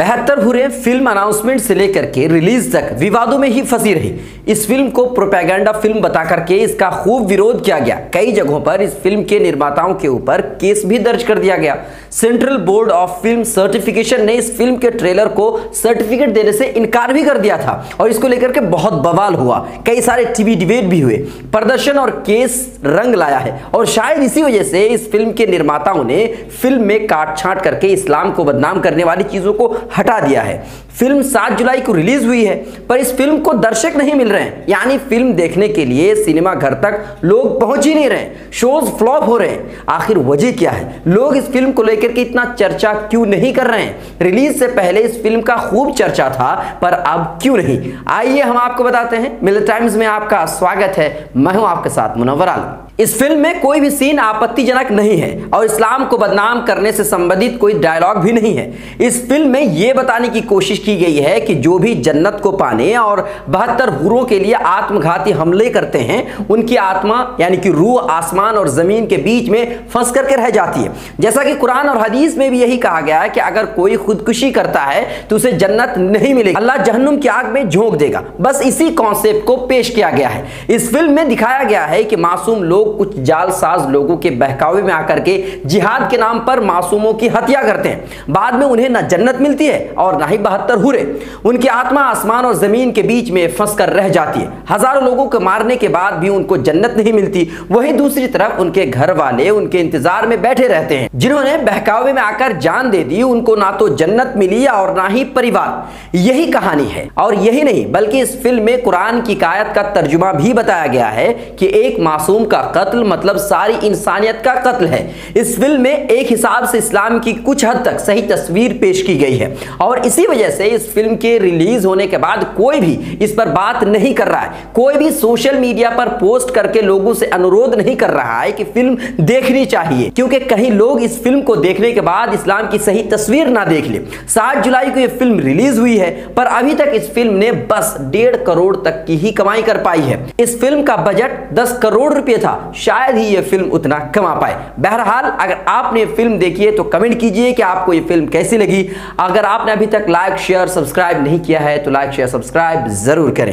72 हुर्रें film announcement से लेकर के रिलीज तक विवादों में ही फंसी रही। इस फिल्म को प्रोपेगेंडा फिल्म बता करके इसका खूब विरोध किया गया। कई जगहों पर इस फिल्म के निर्माताओं के ऊपर केस भी दर्ज कर दिया गया। Central board of film certification ने इस फिल्म के ट्रेलर को सर्टिफिकेट देने से इनकार भी कर दिया था और इसको लेकर के बहुत बवाल हुआ। कई सारे टीवी डिबेट भी हुए, प्रदर्शन और केस रंग लाया है और शायद इसी वजह से इस फिल्म के निर्माताओं ने फिल्म में काट छांट करके इस्लाम को बदनाम करने वाली चीजों को हटा दिया है। फिल्म 7 जुलाई को रिलीज हुई है, पर इस फिल्म को दर्शक नहीं मिल रहे हैं, यानी फिल्म देखने के लिए सिनेमा घर तक लोग पहुंच ही नहीं रहे। शोज फ्लॉप हो रहे हैं। आखिर वजह क्या है? लोग इस फिल्म को लेकर के इतना चर्चा क्यों नहीं कर रहे हैं? रिलीज से पहले इस फिल्म का खूब चर्चा था, पर अब क्यों नहीं? आइए हम आपको बताते हैं। मिलिट्री टाइम्स में आपका स्वागत है। मैं हूं आपके साथ मुनव्वर आलम। इस फिल्म में कोई भी सीन आपत्तिजनक नहीं है और इस्लाम को बदनाम करने से संबंधित कोई डायलॉग भी नहीं है। इस फिल्म में यह बताने की कोशिश की गई है कि जो भी जन्नत को पाने और 72 हुर्रों के लिए आत्मघाती हमले करते हैं, उनकी आत्मा यानी कि रूह आसमान और जमीन के बीच में फंस करके रह जाती है। जैसा कि कुरान और हदीस में भी यही कहा गया है कि अगर कोई खुदकुशी करता है तो उसे जन्नत नहीं मिलेगी, अल्लाह जहन्नुम की आग में झोंक देगा। बस इसी कॉन्सेप्ट को पेश किया गया है। इस फिल्म में दिखाया गया है कि मासूम लोग कुछ जालसाज लोगों के बहकावे में आकर के जिहाद के नाम पर मासूमों की हत्या करते हैं। बाद में उन्हें ना जन्नत मिलती है और ना ही 72 हुर्रे। उनकी आत्मा आसमान और जमीन के बीच में फंस कर रह जाती है। हजारों लोगों को मारने के बाद भी उनको जन्नत नहीं मिलती। वहीं दूसरी तरफ उनके घर वाले उनके इंतजार में बैठे रहते हैं। जिन्होंने बहकावे में आकर जान दे दी, उनको ना तो जन्नत मिली और ना ही परिवार। यही कहानी है। और यही नहीं बल्कि इस फिल्म में कुरान की आयत का तर्जुमा भी बताया गया है कि एक मासूम का कत्ल मतलब सारी इंसानियत का कत्ल है। इस फिल्म में एक हिसाब से इस्लाम की कुछ हद तक सही तस्वीर पेश की गई है और इसी वजह से इस फिल्म के रिलीज होने के बाद कोई भी इस पर बात नहीं कर रहा है। कोई भी सोशल मीडिया पर पोस्ट करके लोगों से अनुरोध नहीं कर रहा है कि फिल्म देखनी चाहिए, क्योंकि कहीं लोग इस फिल्म को देखने के बाद इस्लाम की सही तस्वीर ना देख ले। 7 जुलाई को यह फिल्म रिलीज हुई है, पर अभी तक इस फिल्म ने बस 1.5 करोड़ तक की ही कमाई कर पाई है। इस फिल्म का बजट 10 करोड़ रुपए था, शायद ही यह फिल्म उतना कमा पाए। बहरहाल अगर आपने फिल्म देखी है तो कमेंट कीजिए कि आपको यह फिल्म कैसी लगी। अगर आपने अभी तक लाइक शेयर सब्सक्राइब नहीं किया है तो लाइक शेयर सब्सक्राइब जरूर करें।